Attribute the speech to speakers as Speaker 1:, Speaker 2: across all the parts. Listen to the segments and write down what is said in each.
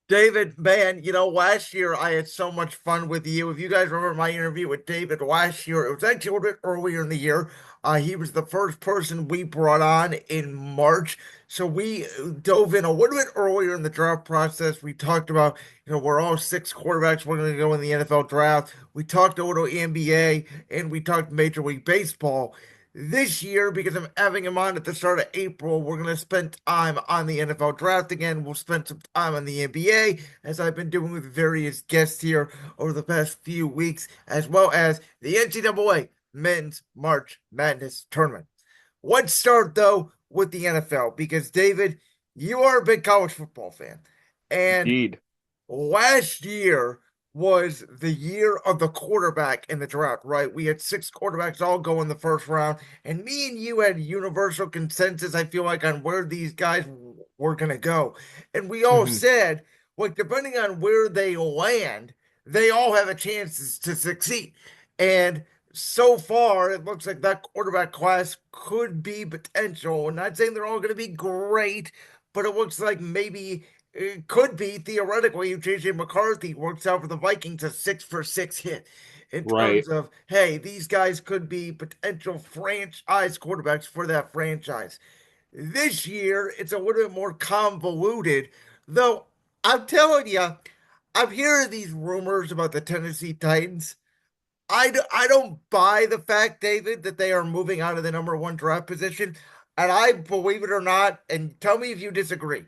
Speaker 1: David, man, last year I had so much fun with you. If you guys remember my interview with David last year, it was actually a little bit earlier in the year. He was the first person we brought on in March. So we dove in a little bit earlier in the draft process. We talked about, we're all six quarterbacks. We're going to go in the NFL draft. We talked a little NBA and we talked Major League Baseball. This year, because I'm having him on at the start of April, we're going to spend time on the NFL draft again. We'll spend some time on the NBA, as I've been doing with various guests here over the past few weeks, as well as the NCAA Men's March Madness Tournament. Let's start, though, with the NFL, because David, you are a big college football fan. And
Speaker 2: Indeed.
Speaker 1: last year was the year of the quarterback in the draft, right? We had six quarterbacks all go in the first round, and me and you had universal consensus, I feel like, on where these guys were going to go. And we all
Speaker 2: Hmm.
Speaker 1: said, like, depending on where they land, they all have a chance to succeed. And so far, it looks like that quarterback class could be potential. I'm not saying they're all going to be great, but it looks like maybe it could be theoretically if JJ McCarthy works out for the Vikings a 6 for 6 hit in
Speaker 2: Right.
Speaker 1: terms of, hey, these guys could be potential franchise quarterbacks for that franchise. This year, it's a little bit more convoluted, though I'm telling you, I'm hearing these rumors about the Tennessee Titans. I don't buy the fact, David, that they are moving out of the number one draft position. And I believe it or not, and tell me if you disagree.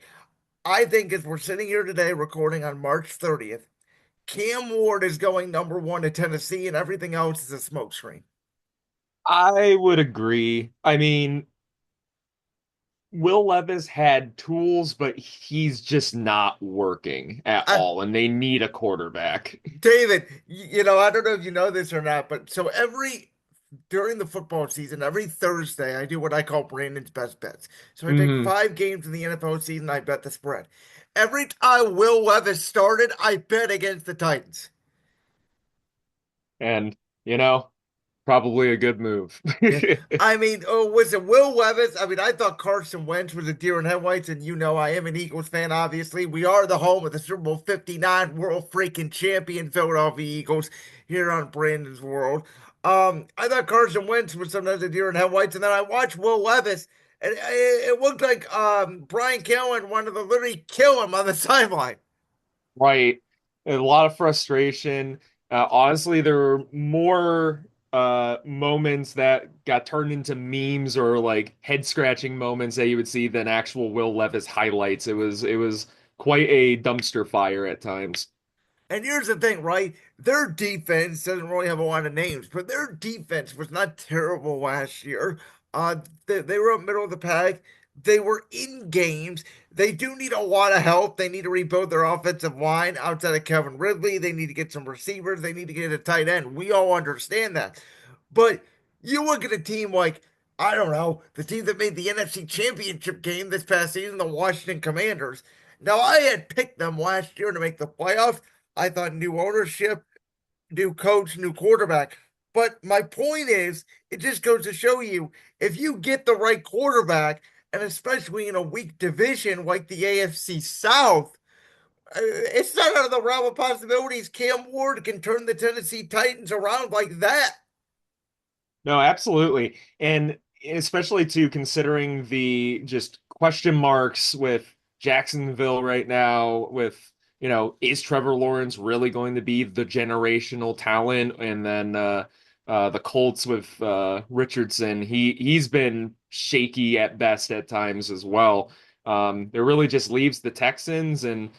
Speaker 1: I think as we're sitting here today recording on March 30th, Cam Ward is going number one to Tennessee and everything else is a smokescreen.
Speaker 2: I would agree. I mean, Will Levis had tools, but he's just not working at
Speaker 1: I,
Speaker 2: all, and they need a quarterback.
Speaker 1: David, I don't know if you know this or not, but so during the football season, every Thursday, I do what I call Brandon's best bets. So I take
Speaker 2: Hmm.
Speaker 1: 5 games in the NFL season, I bet the spread. Every time Will Levis started, I bet against the Titans.
Speaker 2: And, you know, probably a good move.
Speaker 1: Yeah. I mean, oh, was it Will Levis? I mean, I thought Carson Wentz was a deer in headlights, and I am an Eagles fan, obviously. We are the home of the Super Bowl 59 world freaking champion Philadelphia Eagles here on Brandon's World. I thought Carson Wentz was sometimes a deer in headlights, and then I watched Will Levis, and it looked like Brian Callen wanted to literally kill him on the sideline.
Speaker 2: Right. A lot of frustration. Honestly, there were more moments that got turned into memes or like head scratching moments that you would see than actual Will Levis highlights. It was quite a dumpster fire at times.
Speaker 1: And here's the thing, right? Their defense doesn't really have a lot of names, but their defense was not terrible last year. They were up middle of the pack. They were in games. They do need a lot of help. They need to rebuild their offensive line outside of Kevin Ridley. They need to get some receivers. They need to get a tight end. We all understand that. But you look at a team like, I don't know, the team that made the NFC Championship game this past season, the Washington Commanders. Now, I had picked them last year to make the playoffs. I thought new ownership, new coach, new quarterback. But my point is, it just goes to show you if you get the right quarterback, and especially in a weak division like the AFC South, it's not out of the realm of possibilities. Cam Ward can turn the Tennessee Titans around like that.
Speaker 2: No, absolutely. And especially too considering the just question marks with Jacksonville right now with, is Trevor Lawrence really going to be the generational talent? And then the Colts with Richardson, he's been shaky at best at times as well. It really just leaves the Texans and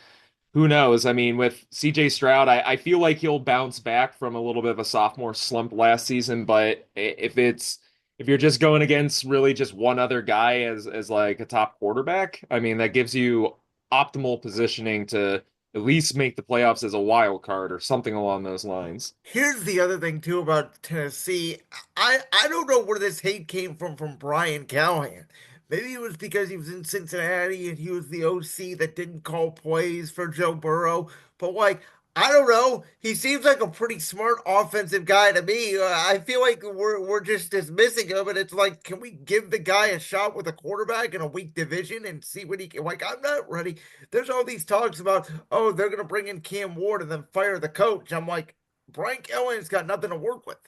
Speaker 2: who knows? I mean, with CJ Stroud, I feel like he'll bounce back from a little bit of a sophomore slump last season, but if you're just going against really just one other guy as like a top quarterback, I mean, that gives you optimal positioning to at least make the playoffs as a wild card or something along those lines.
Speaker 1: Here's the other thing too about Tennessee. I don't know where this hate came from Brian Callahan. Maybe it was because he was in Cincinnati and he was the OC that didn't call plays for Joe Burrow. But like I don't know. He seems like a pretty smart offensive guy to me. I feel like we're just dismissing him, and it's like, can we give the guy a shot with a quarterback in a weak division and see what he can? Like, I'm not ready. There's all these talks about, oh, they're gonna bring in Cam Ward and then fire the coach. I'm like, Brian Kelly's got nothing to work with.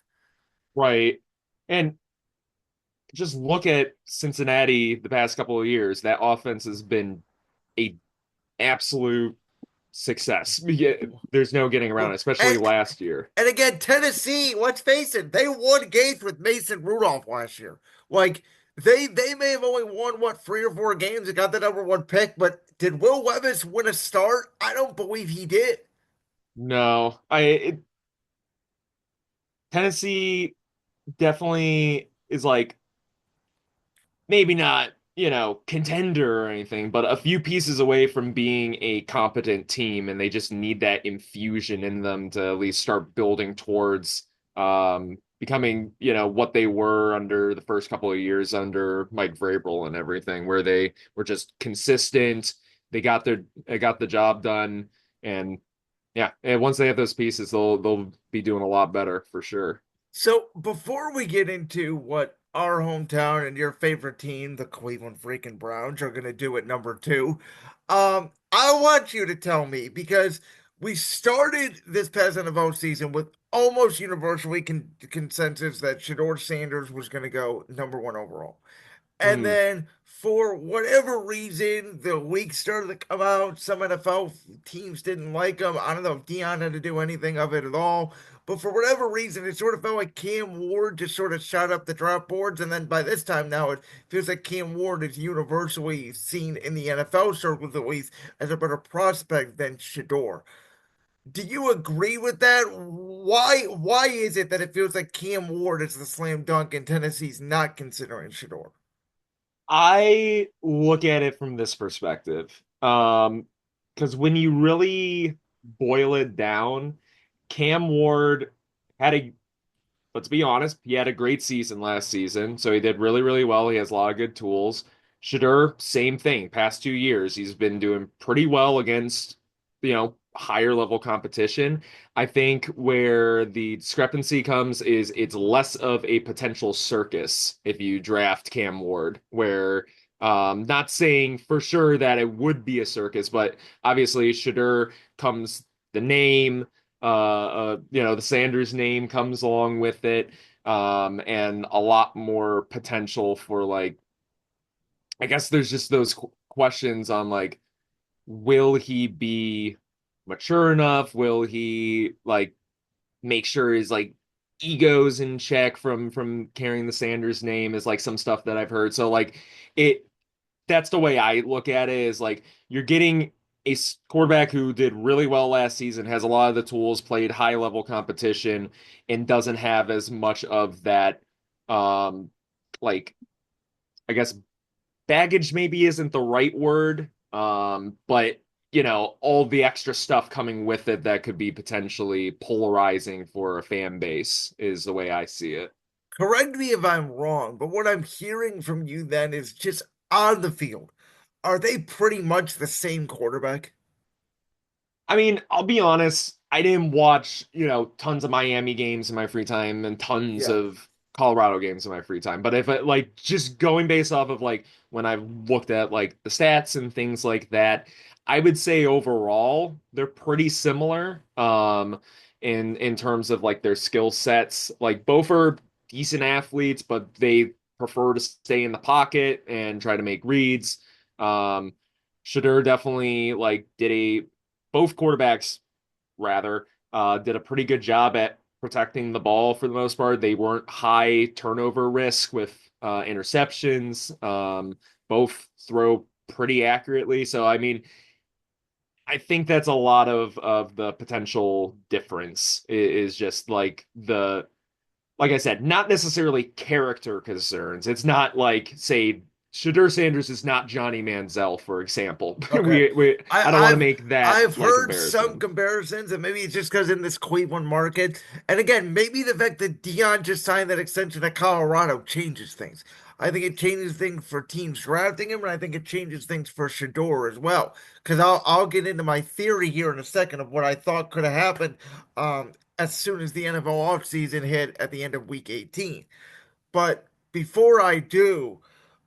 Speaker 2: Right. And just look at Cincinnati the past couple of years. That offense has been a absolute success. Yeah, there's no getting around it, especially
Speaker 1: And
Speaker 2: last year.
Speaker 1: And again, Tennessee, let's face it, they won games with Mason Rudolph last year. Like they may have only won what 3 or 4 games and got the number 1 pick, but did Will Levis win a start? I don't believe he did.
Speaker 2: No, Tennessee definitely is like maybe not, contender or anything, but a few pieces away from being a competent team, and they just need that infusion in them to at least start building towards becoming, what they were under the first couple of years under Mike Vrabel and everything, where they were just consistent. They got the job done, and yeah, and once they have those pieces, they'll be doing a lot better for sure.
Speaker 1: So before we get into what our hometown and your favorite team, the Cleveland freaking Browns, are gonna do at number 2, I want you to tell me because we started this past NFL season with almost universally consensus that Shador Sanders was gonna go number 1 overall. And
Speaker 2: Mm.
Speaker 1: then for whatever reason, the leaks started to come out. Some NFL teams didn't like him. I don't know if Dion had to do anything of it at all. But for whatever reason, it sort of felt like Cam Ward just sort of shot up the draft boards. And then by this time now, it feels like Cam Ward is universally seen in the NFL circles at least as a better prospect than Shador. Do you agree with that? Why is it that it feels like Cam Ward is the slam dunk and Tennessee's not considering Shador?
Speaker 2: I look at it from this perspective. Because when you really boil it down, Cam Ward had a, let's be honest, he had a great season last season. So he did really, really well. He has a lot of good tools. Shadur, same thing. Past 2 years, he's been doing pretty well against, higher level competition. I think where the discrepancy comes is it's less of a potential circus if you draft Cam Ward, where not saying for sure that it would be a circus, but obviously Shadur comes the name, the Sanders name comes along with it, and a lot more potential for like, I guess there's just those questions on like, will he be mature enough? Will he like make sure his like ego's in check from carrying the Sanders name is like some stuff that I've heard. So like it that's the way I look at it is like you're getting a quarterback who did really well last season, has a lot of the tools, played high level competition, and doesn't have as much of that um like I guess baggage maybe isn't the right word. But all the extra stuff coming with it that could be potentially polarizing for a fan base is the way I see it.
Speaker 1: Correct me if I'm wrong, but what I'm hearing from you then is just on the field. Are they pretty much the same quarterback?
Speaker 2: I mean, I'll be honest, I didn't watch, tons of Miami games in my free time and tons
Speaker 1: Yeah.
Speaker 2: of Colorado games in my free time. But if it like just going based off of like when I've looked at like the stats and things like that, I would say overall they're pretty similar in terms of like their skill sets. Like both are decent athletes, but they prefer to stay in the pocket and try to make reads. Um Shadur definitely like did a both quarterbacks rather did a pretty good job at protecting the ball for the most part. They weren't high turnover risk with interceptions. Both throw pretty accurately. So I mean, I think that's a lot of the potential difference is just like I said, not necessarily character concerns. It's not like, say, Shadur Sanders is not Johnny Manziel, for example.
Speaker 1: Okay.
Speaker 2: I don't want to
Speaker 1: I've
Speaker 2: make that
Speaker 1: I've
Speaker 2: like
Speaker 1: heard some
Speaker 2: comparison.
Speaker 1: comparisons, and maybe it's just because in this Cleveland market, and again, maybe the fact that Dion just signed that extension at Colorado changes things. I think it changes things for teams drafting him, and I think it changes things for Shador as well. Because I'll get into my theory here in a second of what I thought could have happened as soon as the NFL offseason hit at the end of Week 18. But before I do,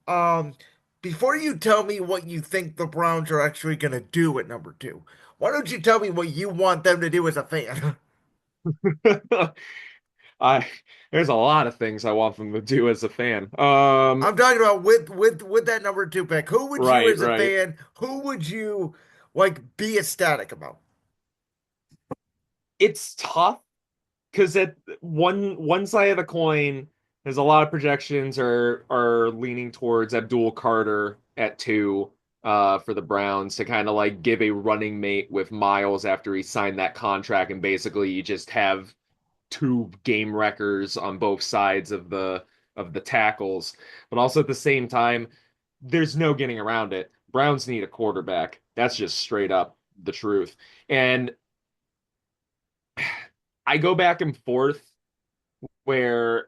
Speaker 1: um, before you tell me what you think the Browns are actually going to do at number two, why don't you tell me what you want them to do as a fan?
Speaker 2: I there's a lot of things I want them to do as a fan.
Speaker 1: I'm talking about with that number two pick. Who would you,
Speaker 2: Right,
Speaker 1: as a
Speaker 2: right.
Speaker 1: fan, who would you like be ecstatic about?
Speaker 2: It's tough because at one side of the coin, there's a lot of projections are leaning towards Abdul Carter at two for the Browns to kind of like give a running mate with Miles after he signed that contract, and basically you just have two game wreckers on both sides of the tackles. But also at the same time, there's no getting around it. Browns need a quarterback. That's just straight up the truth. And I go back and forth where,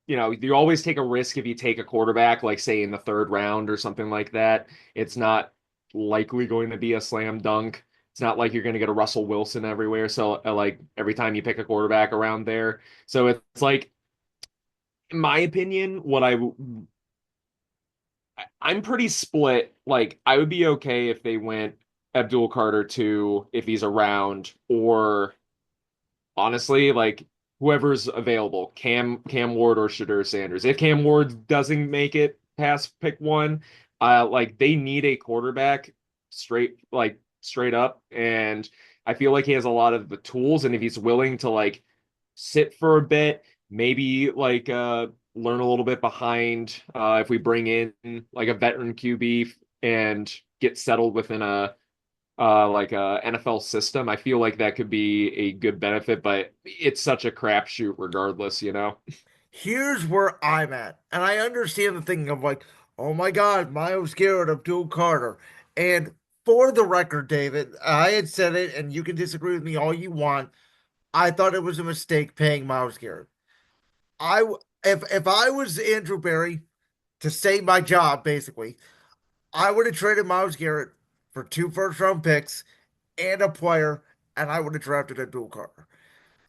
Speaker 2: you always take a risk if you take a quarterback, like say in the third round or something like that. It's not likely going to be a slam dunk. It's not like you're going to get a Russell Wilson everywhere. So, like every time you pick a quarterback around there. So it's like, in my opinion, I'm pretty split. Like, I would be okay if they went Abdul Carter 2 if he's around, or honestly, like whoever's available, Cam Ward or Shadur Sanders. If Cam Ward doesn't make it past pick one, like they need a quarterback straight up, and I feel like he has a lot of the tools, and if he's willing to like sit for a bit, maybe like learn a little bit behind if we bring in like a veteran QB and get settled within a NFL system. I feel like that could be a good benefit, but it's such a crapshoot regardless, you know?
Speaker 1: Here's where I'm at, and I understand the thinking of like, oh my God, Miles Garrett, Abdul Carter, and for the record, David, I had said it, and you can disagree with me all you want. I thought it was a mistake paying Miles Garrett. If I was Andrew Berry to save my job, basically, I would have traded Miles Garrett for two first round picks and a player, and I would have drafted Abdul Carter.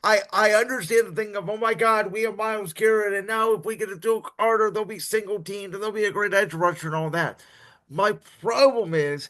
Speaker 1: I understand the thing of, oh my God, we have Miles Garrett, and now if we get a Duke Carter, they'll be single teamed and they'll be a great edge rusher and all that. My problem is,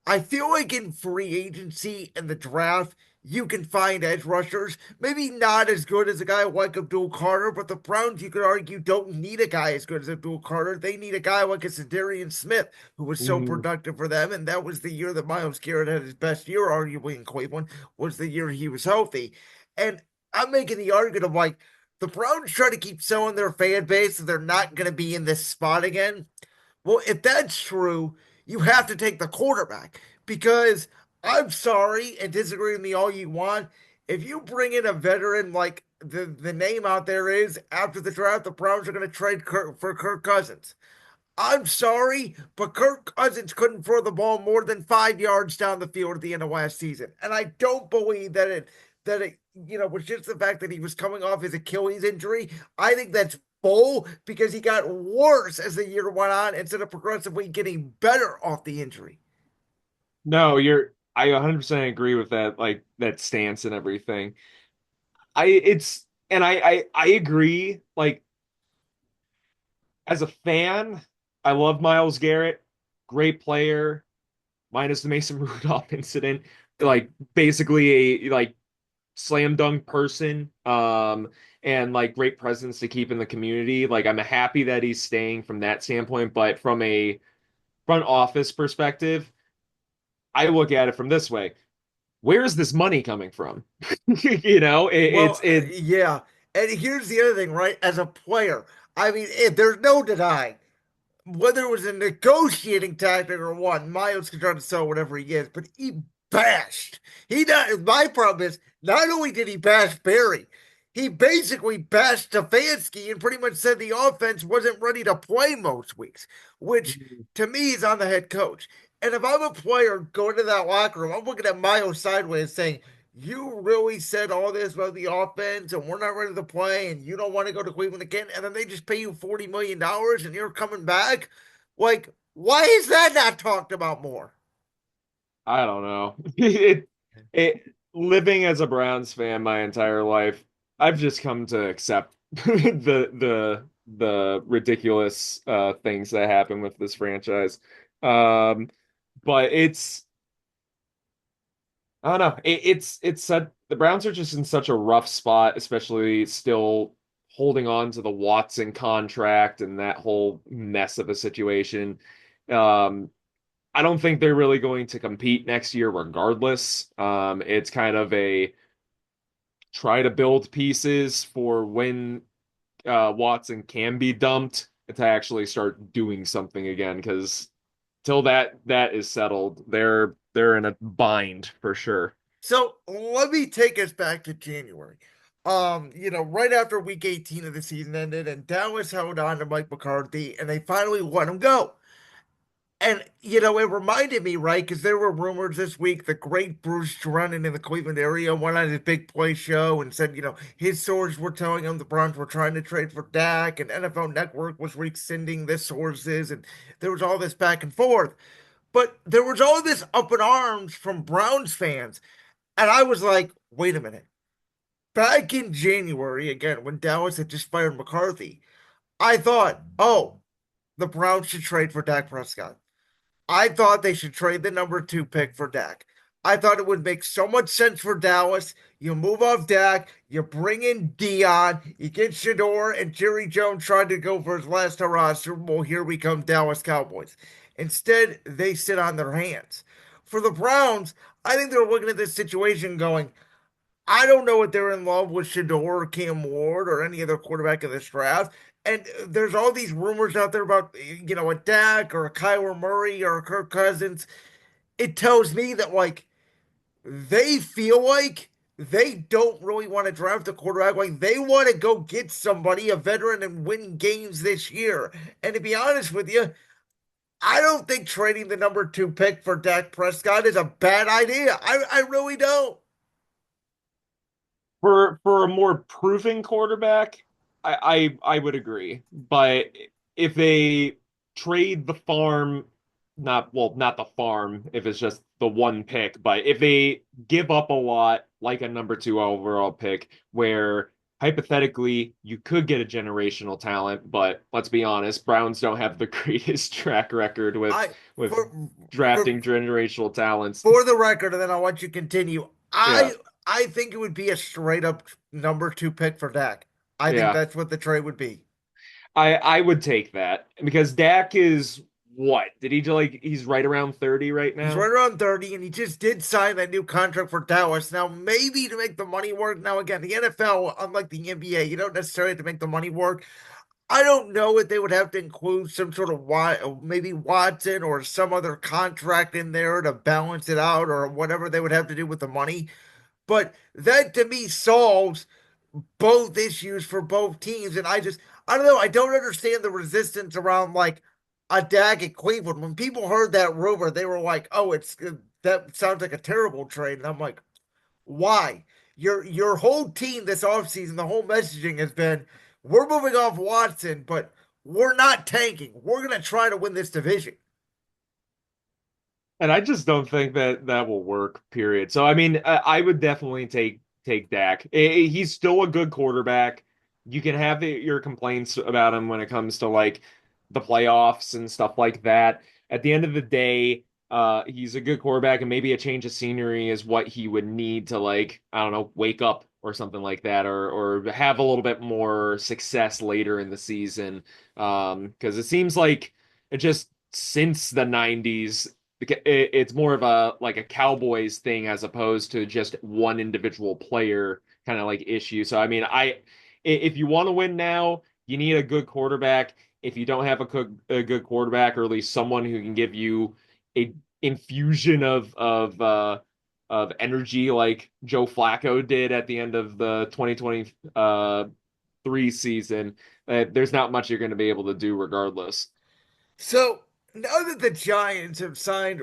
Speaker 1: I feel like in free agency and the draft, you can find edge rushers, maybe not as good as a guy like Abdul Carter, but the Browns, you could argue, don't need a guy as good as Abdul Carter. They need a guy like a Zadarian Smith, who was so
Speaker 2: Mm,
Speaker 1: productive for them, and that was the year that Miles Garrett had his best year, arguably in Cleveland, was the year he was healthy. And I'm making the argument of like the Browns try to keep selling their fan base so they're not going to be in this spot again. Well, if that's true, you have to take the quarterback because I'm sorry and disagree with me all you want. If you bring in a veteran like the name out there is after the draft, the Browns are going to trade for Kirk Cousins. I'm sorry, but Kirk Cousins couldn't throw the ball more than 5 yards down the field at the end of last season, and I don't believe that it was just the fact that he was coming off his Achilles injury. I think that's bull because he got worse as the year went on instead of progressively getting better off the injury.
Speaker 2: no, I 100% agree with that, like that stance and everything. I agree, like as a fan, I love Miles Garrett, great player, minus the Mason Rudolph incident, like basically a like slam dunk person and like great presence to keep in the community. Like I'm happy that he's staying from that standpoint, but from a front office perspective, I look at it from this way. Where is this money coming from?
Speaker 1: Well,
Speaker 2: It
Speaker 1: yeah. And here's the other thing, right? As a player, I mean, there's no denying whether it was a negotiating tactic or what, Miles can try to sell whatever he is, but he bashed. He not, my problem is not only did he bash Barry, he basically bashed Stefanski and pretty much said the offense wasn't ready to play most weeks, which to me is on the head coach. And if I'm a player going to that locker room, I'm looking at Miles sideways saying, you really said all this about the offense and we're not ready to play and you don't want to go to Cleveland again, and then they just pay you $40 million and you're coming back? Like, why is that not talked about more?
Speaker 2: I don't know. It living as a Browns fan my entire life, I've just come to accept the ridiculous things that happen with this franchise. Um, but I don't know. It's said the Browns are just in such a rough spot, especially still holding on to the Watson contract and that whole mess of a situation. Um, I don't think they're really going to compete next year regardless. It's kind of a try to build pieces for when Watson can be dumped to actually start doing something again. Because till that is settled, they're in a bind for sure.
Speaker 1: So let me take us back to January. Right after week 18 of the season ended and Dallas held on to Mike McCarthy and they finally let him go. And it reminded me, right? Because there were rumors this week. The great Bruce Drennan in the Cleveland area went on his big play show and said, his sources were telling him the Browns were trying to trade for Dak, and NFL Network was rescinding the sources, and there was all this back and forth. But there was all this up in arms from Browns fans, and I was like, wait a minute. Back in January, again, when Dallas had just fired McCarthy, I thought, oh, the Browns should trade for Dak Prescott. I thought they should trade the number two pick for Dak. I thought it would make so much sense for Dallas. You move off Dak, you bring in Dion, you get Shador, and Jerry Jones tried to go for his last hurrah Super Bowl. Here we come, Dallas Cowboys. Instead, they sit on their hands. For the Browns, I think they're looking at this situation going, I don't know if they're in love with Shador or Cam Ward or any other quarterback in this draft. And there's all these rumors out there about, a Dak or a Kyler Murray or a Kirk Cousins. It tells me that, like, they feel like they don't really want to draft a quarterback. Like, they want to go get somebody, a veteran, and win games this year. And to be honest with you, I don't think trading the number two pick for Dak Prescott is a bad idea. I really don't.
Speaker 2: For a more proven quarterback, I would agree. But if they trade the farm, not the farm, if it's just the one pick, but if they give up a lot, like a number two overall pick, where hypothetically you could get a generational talent, but let's be honest, Browns don't have the greatest track record
Speaker 1: I
Speaker 2: with
Speaker 1: for for
Speaker 2: drafting generational talents.
Speaker 1: for the record, and then I'll let you continue.
Speaker 2: Yeah,
Speaker 1: I think it would be a straight up number two pick for Dak. I think
Speaker 2: yeah.
Speaker 1: that's what the trade would be.
Speaker 2: I would take that because Dak is what? Did he do like he's right around 30 right
Speaker 1: He's
Speaker 2: now?
Speaker 1: right around 30, and he just did sign that new contract for Dallas. Now, maybe to make the money work. Now, again, the NFL, unlike the NBA, you don't necessarily have to make the money work. I don't know if they would have to include some sort of maybe Watson or some other contract in there to balance it out or whatever they would have to do with the money. But that to me solves both issues for both teams. And I don't know. I don't understand the resistance around like a Dak at Cleveland. When people heard that rumor, they were like, "Oh, that sounds like a terrible trade." And I'm like, "Why? Your whole team this offseason, the whole messaging has been, we're moving off Watson, but we're not tanking. We're gonna try to win this division."
Speaker 2: And I just don't think that that will work, period. So I mean, I would definitely take Dak. He's still a good quarterback. You can have your complaints about him when it comes to like the playoffs and stuff like that. At the end of the day, he's a good quarterback, and maybe a change of scenery is what he would need to like, I don't know, wake up or something like that, or have a little bit more success later in the season. Because it seems like it just since the 90s it's more of a like a Cowboys thing as opposed to just one individual player kind of like issue. So I mean, if you want to win now, you need a good quarterback. If you don't have a good quarterback, or at least someone who can give you a infusion of energy like Joe Flacco did at the end of the 2023 season, there's not much you're going to be able to do regardless.
Speaker 1: So now that the Giants have signed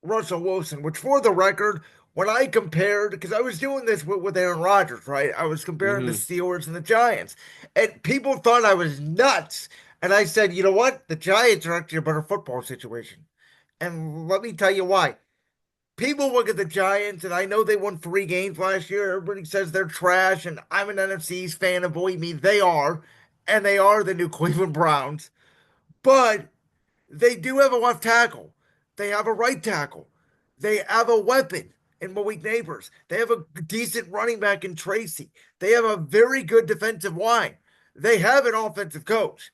Speaker 1: Russell Wilson, which for the record when I compared, because I was doing this with Aaron Rodgers, right? I was comparing the
Speaker 2: Hmm.
Speaker 1: Steelers and the Giants, and people thought I was nuts. And I said, you know what? The Giants are actually a better football situation. And let me tell you why. People look at the Giants, and I know they won 3 games last year. Everybody says they're trash, and I'm an NFC East fan, and believe me, they are. And they are the new Cleveland Browns. But they do have a left tackle. They have a right tackle. They have a weapon in Malik Neighbors. They have a decent running back in Tracy. They have a very good defensive line. They have an offensive coach.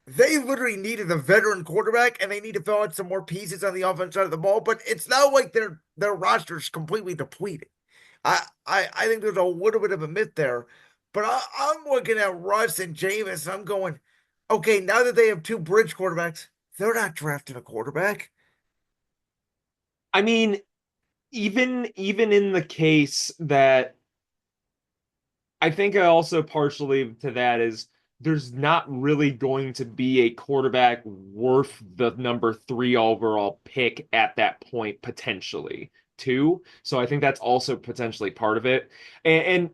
Speaker 1: They literally needed a veteran quarterback, and they need to fill out some more pieces on the offense side of the ball. But it's not like their roster's completely depleted. I think there's a little bit of a myth there. But I'm looking at Russ and Jameis, and I'm going, okay, now that they have two bridge quarterbacks, they're not drafting a quarterback.
Speaker 2: I mean, even in the case that I think also partially to that is there's not really going to be a quarterback worth the number 3 overall pick at that point, potentially, too. So I think that's also potentially part of it. And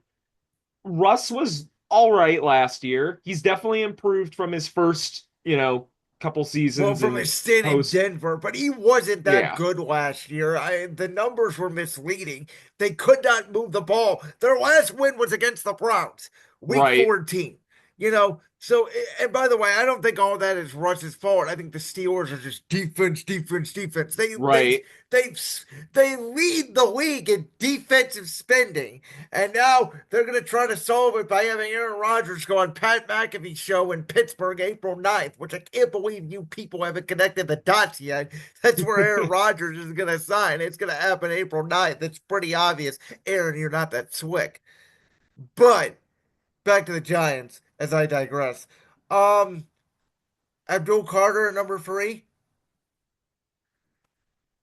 Speaker 2: Russ was all right last year. He's definitely improved from his first, couple
Speaker 1: Well,
Speaker 2: seasons
Speaker 1: from
Speaker 2: in
Speaker 1: his stint in
Speaker 2: post.
Speaker 1: Denver, but he wasn't that
Speaker 2: Yeah,
Speaker 1: good last year. The numbers were misleading. They could not move the ball. Their last win was against the Browns, week
Speaker 2: right,
Speaker 1: 14. So and by the way, I don't think all that is Russ's fault. I think the Steelers are just defense, defense, defense.
Speaker 2: right.
Speaker 1: They they lead the league in defensive spending, and now they're going to try to solve it by having Aaron Rodgers go on Pat McAfee's show in Pittsburgh April 9th, which I can't believe you people haven't connected the dots yet. That's where Aaron Rodgers is going to sign. It's going to happen April 9th. It's pretty obvious. Aaron, you're not that slick. But back to the Giants as I digress. Um, Abdul Carter at number 3.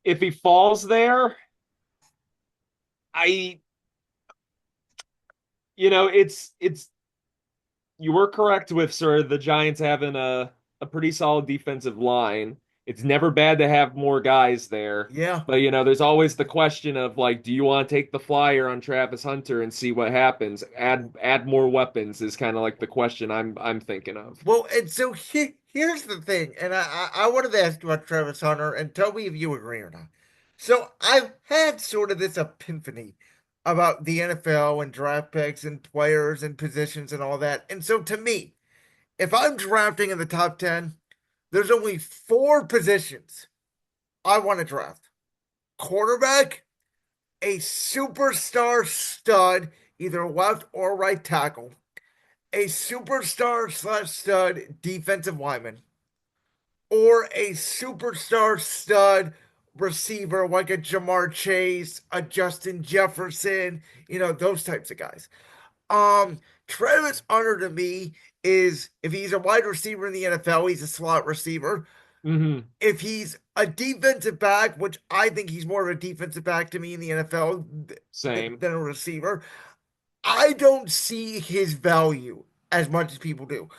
Speaker 2: If he falls there, I, it's you were correct with sir the Giants having a pretty solid defensive line. It's never bad to have more guys there.
Speaker 1: Yeah.
Speaker 2: But there's always the question of like, do you want to take the flyer on Travis Hunter and see what happens? Add more weapons is kind of like the question I'm thinking of.
Speaker 1: Well, and so here's the thing, and I wanted to ask you about Travis Hunter and tell me if you agree or not. So I've had sort of this epiphany about the NFL and draft picks and players and positions and all that. And so to me, if I'm drafting in the top 10, there's only 4 positions I want to draft: quarterback, a superstar stud, either left or right tackle, a superstar slash stud defensive lineman, or a superstar stud receiver like a Jamar Chase, a Justin Jefferson, those types of guys. Travis Hunter to me is, if he's a wide receiver in the NFL, he's a slot receiver.
Speaker 2: Hmm.
Speaker 1: If he's a defensive back, which I think he's more of a defensive back to me in the NFL
Speaker 2: Same.
Speaker 1: than a receiver, I don't see his value as much as people do.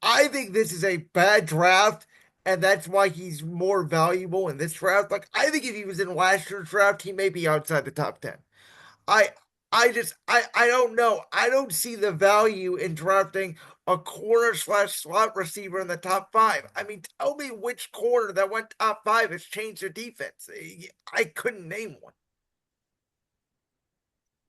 Speaker 1: I think this is a bad draft, and that's why he's more valuable in this draft. Like, I think if he was in last year's draft, he may be outside the top 10. I I don't know. I don't see the value in drafting a corner slash slot receiver in the top 5. I mean, tell me which corner that went top 5 has changed their defense. I couldn't name one.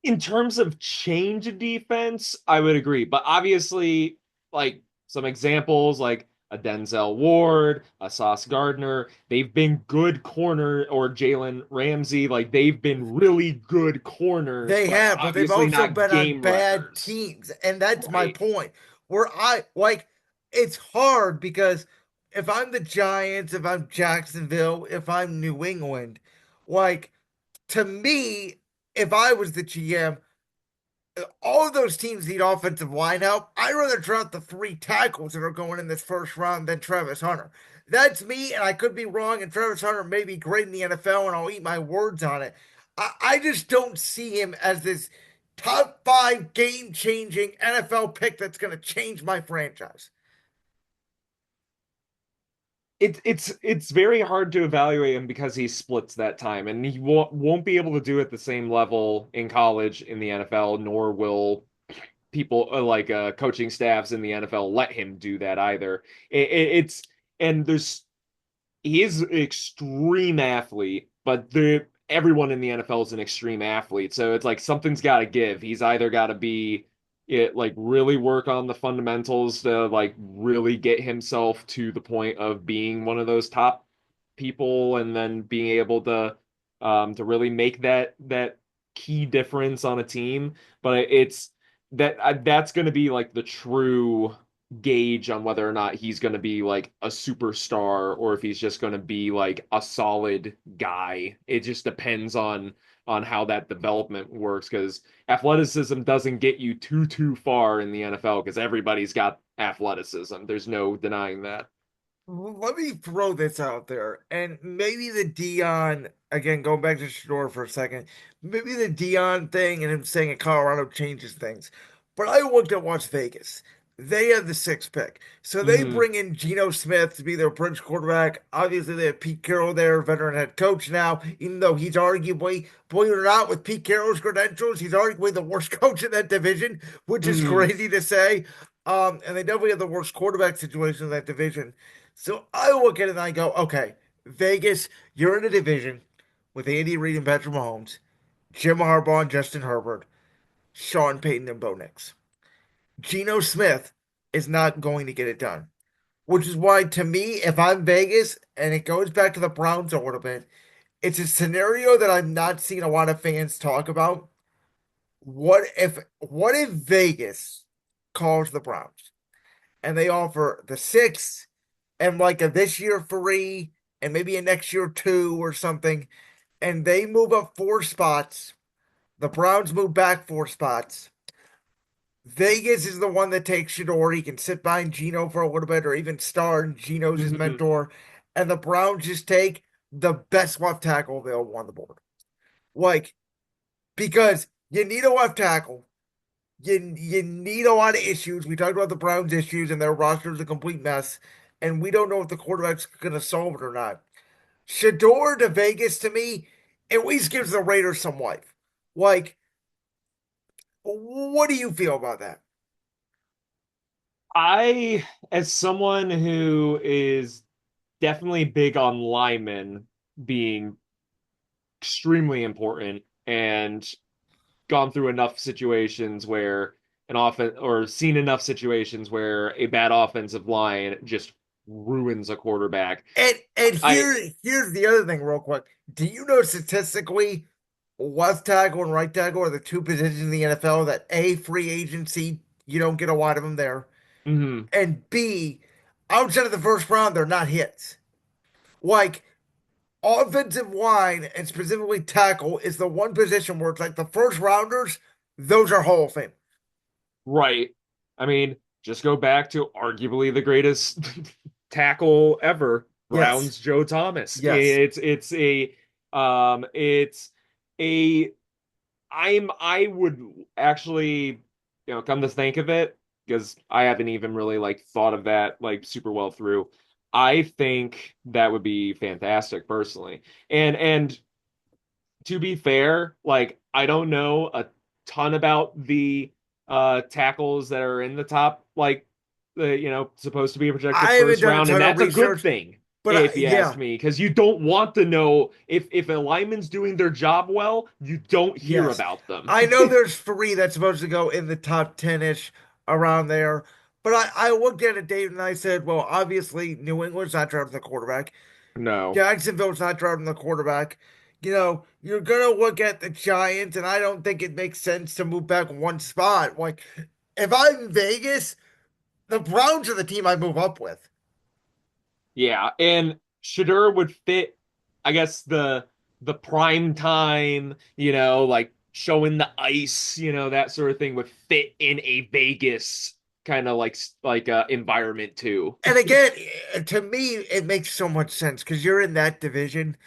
Speaker 2: In terms of change of defense, I would agree. But obviously, like some examples, like a Denzel Ward, a Sauce Gardner, they've been good corner, or Jalen Ramsey, like they've been really good corners,
Speaker 1: They
Speaker 2: but
Speaker 1: have, but they've
Speaker 2: obviously
Speaker 1: also
Speaker 2: not
Speaker 1: been on
Speaker 2: game
Speaker 1: bad
Speaker 2: wreckers.
Speaker 1: teams. And that's my
Speaker 2: Right.
Speaker 1: point. Where I like it's hard because if I'm the Giants, if I'm Jacksonville, if I'm New England, like to me, if I was the GM, all of those teams need offensive line help. I'd rather draft the 3 tackles that are going in this first round than Travis Hunter. That's me, and I could be wrong. And Travis Hunter may be great in the NFL, and I'll eat my words on it. I just don't see him as this top 5 game changing NFL pick that's going to change my franchise.
Speaker 2: it's very hard to evaluate him because he splits that time, and he won't be able to do it the same level in college in the NFL, nor will people coaching staffs in the NFL let him do that either. It's and there's he is an extreme athlete, but everyone in the NFL is an extreme athlete. So it's like something's got to give. He's either got to be really work on the fundamentals to like really get himself to the point of being one of those top people, and then being able to really make that key difference on a team. But that's going to be like the true gauge on whether or not he's going to be like a superstar or if he's just going to be like a solid guy. It just depends on how that development works, because athleticism doesn't get you too far in the NFL because everybody's got athleticism. There's no denying that.
Speaker 1: Let me throw this out there, and maybe the Dion again, going back to Shador for a second, maybe the Dion thing and him saying in Colorado changes things. But I looked at Las Vegas. They had the sixth pick. So they
Speaker 2: Hmm.
Speaker 1: bring in Geno Smith to be their bridge quarterback. Obviously, they have Pete Carroll there, veteran head coach now, even though he's arguably, believe it or not, with Pete Carroll's credentials, he's arguably the worst coach in that division, which is
Speaker 2: Hmm.
Speaker 1: crazy to say. And they definitely have the worst quarterback situation in that division. So I look at it and I go, okay, Vegas, you're in a division with Andy Reid and Patrick Mahomes, Jim Harbaugh and Justin Herbert, Sean Payton and Bo Nix. Geno Smith is not going to get it done. Which is why, to me, if I'm Vegas, and it goes back to the Browns a little bit, it's a scenario that I've not seen a lot of fans talk about. What if Vegas calls the Browns and they offer the sixth and like a this year free and maybe a next year two or something, and they move up four spots. The Browns move back four spots. Vegas is the one that takes Shador. He can sit behind Geno for a little bit or even start, and Geno's his
Speaker 2: Hmm.
Speaker 1: mentor. And the Browns just take the best left tackle available on the board. Like, because you need a left tackle. You need a lot of issues. We talked about the Browns' issues, and their roster is a complete mess. And we don't know if the quarterback's going to solve it or not. Shador to Vegas to me at least gives the Raiders some life. Like, what do you feel about that?
Speaker 2: I, as someone who is definitely big on linemen being extremely important, and gone through enough situations where an offense, or seen enough situations where a bad offensive line just ruins a quarterback.
Speaker 1: And
Speaker 2: I
Speaker 1: here's the other thing, real quick. Do you know statistically, left tackle and right tackle are the two positions in the NFL that A, free agency, you don't get a lot of them there,
Speaker 2: mhm.
Speaker 1: and B, outside of the first round, they're not hits. Like, offensive line and specifically tackle is the one position where it's like the first rounders, those are Hall of Fame.
Speaker 2: Right. I mean, just go back to arguably the greatest tackle ever,
Speaker 1: Yes,
Speaker 2: Brown's Joe Thomas.
Speaker 1: yes.
Speaker 2: It's a I would actually, come to think of it, because I haven't even really like thought of that like super well through. I think that would be fantastic personally. And to be fair, like I don't know a ton about the tackles that are in the top, like the supposed to be a projected
Speaker 1: I haven't
Speaker 2: first
Speaker 1: done a
Speaker 2: round, and
Speaker 1: ton of
Speaker 2: that's a good
Speaker 1: research,
Speaker 2: thing
Speaker 1: but
Speaker 2: if you ask
Speaker 1: yeah,
Speaker 2: me, because you don't want to know if a lineman's doing their job well, you don't hear
Speaker 1: yes.
Speaker 2: about them.
Speaker 1: I know there's three that's supposed to go in the top 10-ish around there. But I looked at it, Dave, and I said, well, obviously, New England's not drafting the quarterback.
Speaker 2: No.
Speaker 1: Jacksonville's not drafting the quarterback. You're going to look at the Giants, and I don't think it makes sense to move back one spot. Like, if I'm Vegas, the Browns are the team I move up with.
Speaker 2: Yeah, and Shador would fit, I guess, the prime time, like showing the ice, that sort of thing would fit in a Vegas kind of environment too.
Speaker 1: And again, to me, it makes so much sense because you're in that division.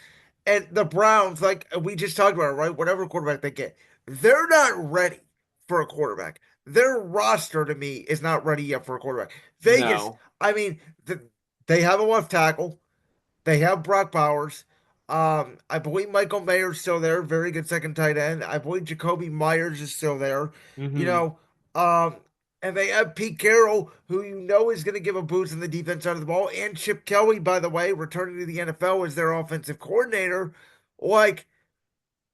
Speaker 1: And the Browns, like we just talked about, right? Whatever quarterback they get, they're not ready for a quarterback. Their roster to me is not ready yet for a quarterback. Vegas,
Speaker 2: No.
Speaker 1: I mean, they have a left tackle. They have Brock Bowers. I believe Michael Mayer's still there, very good second tight end. I believe Jacoby Myers is still there. You
Speaker 2: Hmm.
Speaker 1: know, um, and they have Pete Carroll, who you know is going to give a boost in the defense side of the ball, and Chip Kelly, by the way, returning to the NFL as their offensive coordinator. Like,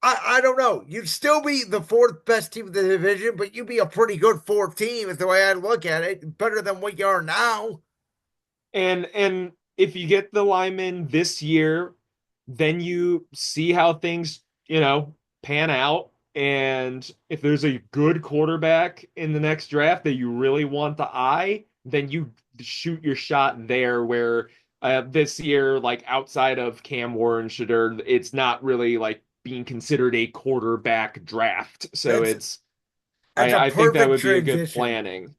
Speaker 1: I don't know. You'd still be the fourth best team in the division, but you'd be a pretty good fourth team, is the way I look at it. Better than what you are now.
Speaker 2: And if you get the linemen this year, then you see how things, pan out. And if there's a good quarterback in the next draft that you really want the eye, then you shoot your shot there where this year, like outside of Cam Warren, Shedeur, it's not really like being considered a quarterback draft. So
Speaker 1: That's
Speaker 2: it's
Speaker 1: that's a
Speaker 2: I think that
Speaker 1: perfect
Speaker 2: would be a good
Speaker 1: transition.
Speaker 2: planning.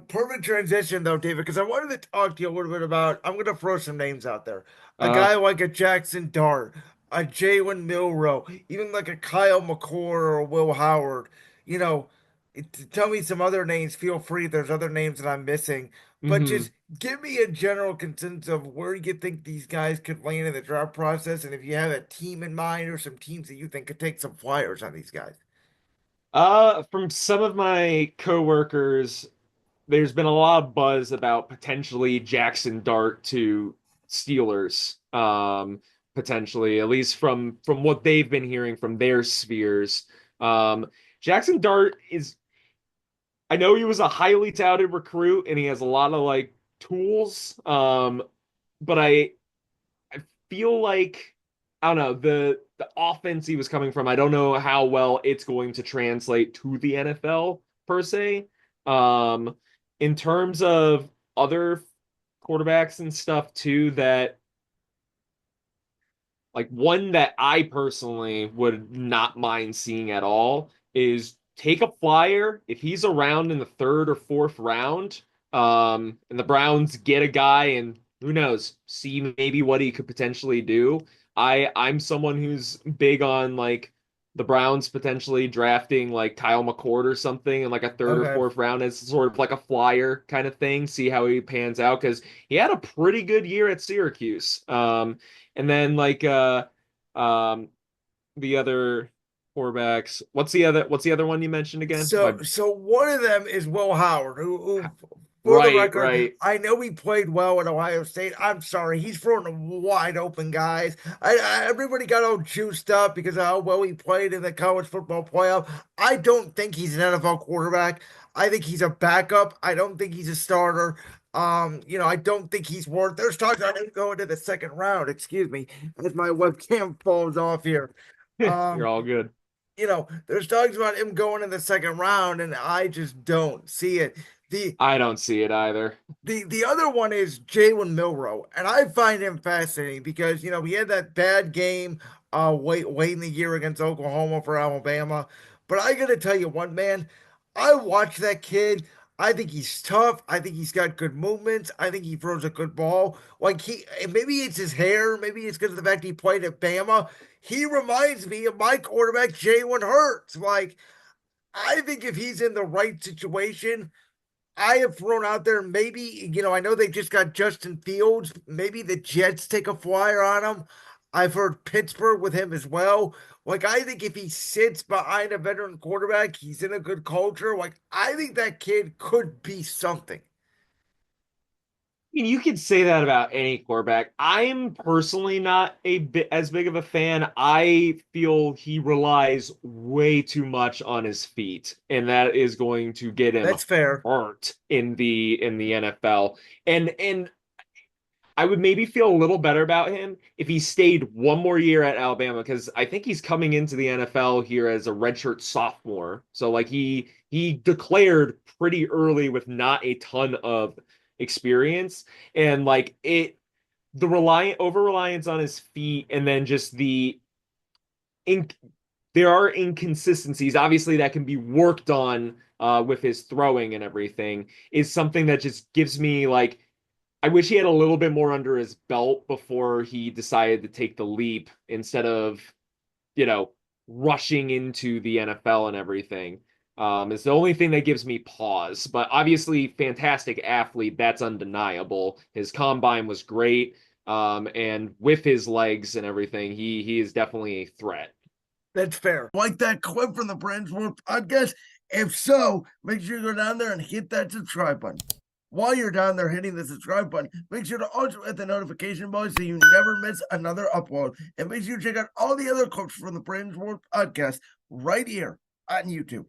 Speaker 1: Perfect transition though, David, because I wanted to talk to you a little bit about. I'm going to throw some names out there. A
Speaker 2: Uh,
Speaker 1: guy like a Jackson Dart, a Jalen Milrow, even like a Kyle McCord or a Will Howard. You know, tell me some other names. Feel free. There's other names that I'm missing, but
Speaker 2: mhm.
Speaker 1: just give me a general consensus of where you think these guys could land in the draft process, and if you have a team in mind or some teams that you think could take some flyers on these guys.
Speaker 2: From some of my coworkers, there's been a lot of buzz about potentially Jackson Dart to Steelers. Potentially, at least from what they've been hearing from their spheres. Um, Jackson Dart is, I know he was a highly touted recruit and he has a lot of like tools. But I feel like I don't know the offense he was coming from. I don't know how well it's going to translate to the NFL per se. Um, in terms of other quarterbacks and stuff too, that like one that I personally would not mind seeing at all is take a flyer if he's around in the third or fourth round, and the Browns get a guy and who knows, see maybe what he could potentially do. I'm someone who's big on like the Browns potentially drafting like Kyle McCord or something in like a third or
Speaker 1: Okay.
Speaker 2: fourth round as sort of like a flyer kind of thing, see how he pans out because he had a pretty good year at Syracuse. And then like um the other quarterbacks. What's the other one you mentioned again?
Speaker 1: So one of them is Will Howard, who for the
Speaker 2: Right,
Speaker 1: record,
Speaker 2: right.
Speaker 1: I know he played well at Ohio State. I'm sorry, he's throwing them wide open guys. Everybody got all juiced up because of how well he played in the college football playoff. I don't think he's an NFL quarterback. I think he's a backup. I don't think he's a starter. I don't think he's worth. There's talks about him going to the second round. Excuse me, as my webcam falls off here.
Speaker 2: You're
Speaker 1: Um,
Speaker 2: all good.
Speaker 1: there's talks about him going in the second round, and I just don't see it. The
Speaker 2: I don't see it either.
Speaker 1: the other one is Jalen Milrow, and I find him fascinating because he had that bad game late in the year against Oklahoma for Alabama. But I gotta tell you one man, I watch that kid. I think he's tough. I think he's got good movements. I think he throws a good ball. Like maybe it's his hair, maybe it's because of the fact he played at Bama. He reminds me of my quarterback Jalen Hurts. Like I think if he's in the right situation, I have thrown out there maybe, I know they just got Justin Fields. Maybe the Jets take a flyer on him. I've heard Pittsburgh with him as well. Like, I think if he sits behind a veteran quarterback, he's in a good culture. Like, I think that kid could be something.
Speaker 2: You could say that about any quarterback. I'm personally not a bit as big of a fan. I feel he relies way too much on his feet, and that is going to get him
Speaker 1: That's fair.
Speaker 2: hurt in the NFL. And I would maybe feel a little better about him if he stayed one more year at Alabama because I think he's coming into the NFL here as a redshirt sophomore. So like he declared pretty early with not a ton of experience and like it the reliant over reliance on his feet and then just in there are inconsistencies obviously that can be worked on with his throwing and everything is something that just gives me like I wish he had a little bit more under his belt before he decided to take the leap instead of, you know, rushing into the NFL and everything. It's the only thing that gives me pause. But obviously, fantastic athlete, that's undeniable. His combine was great. And with his legs and everything, he is definitely a threat.
Speaker 1: That's fair. Like that clip from the Brand's World podcast? If so, make sure you go down there and hit that subscribe button. While you're down there hitting the subscribe button, make sure to also hit the notification bell so you never miss another upload. And make sure you check out all the other clips from the Brand's World podcast right here on YouTube.